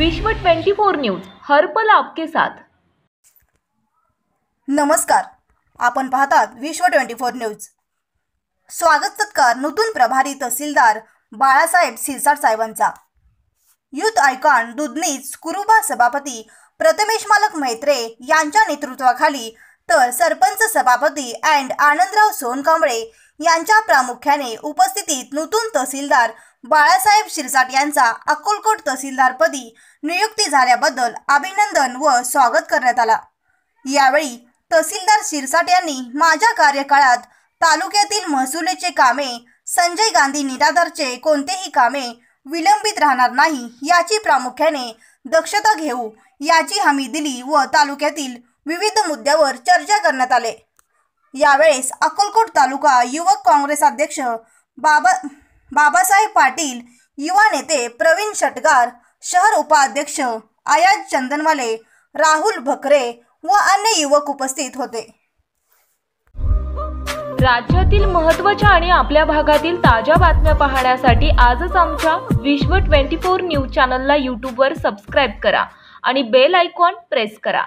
विश्व 24 न्यूज हर पल आपके साथ। नमस्कार, आपण पाहतात विश्व 24 न्यूज। स्वागत सत्कार नूतन प्रभारी तहसीलदार बाळासाहेब सिरसाट साहेबांचा। युथ आयकॉन दुधनीच कुरुबा सभापती प्रथमेश मालक मैत्रे यांच्या नेतृत्वाखाली तर सरपंच सभापती अँड आनंदराव सोनकांबळे यांच्या प्रामुख्याने उपस्थितीत नूतन तहसीलदार बाळासाहेब सिरसाट यांचा अक्कलकोट तहसीलदारपदी नियुक्ती झाल्याबद्दल अभिनंदन व स्वागत करण्यात आला। यावेळी तहसीलदार सिरसाट यांनी माझ्या कार्यकाळात तालुक्यातील महसुलीचे कामे, संजय गांधी निराधारचे कोणतेही कामे विलंबित राहणार नाही याची प्रामुख्याने दक्षता घेऊ याची हमी दिली व तालुक्यातील विविध मुद्द्यावर चर्चा करण्यात आले। यावेळेस अक्कलकोट तालुका युवक काँग्रेस अध्यक्ष बाबासाहेब पाटील, युवा नेते प्रवीण शटगार, शहर उपाध्यक्ष आयाज चंदनवाले, राहुल भकरे व अन्य युवक उपस्थित होते। राज्यातील महत्त्वाच्या आणि आपल्या भागातील ताज्या बातम्या पाहण्यासाठी आजच आमच्या विश्व 24 न्यूज चॅनलला YouTube वर सबस्क्राइब करा आणि बेल आयकॉन प्रेस करा।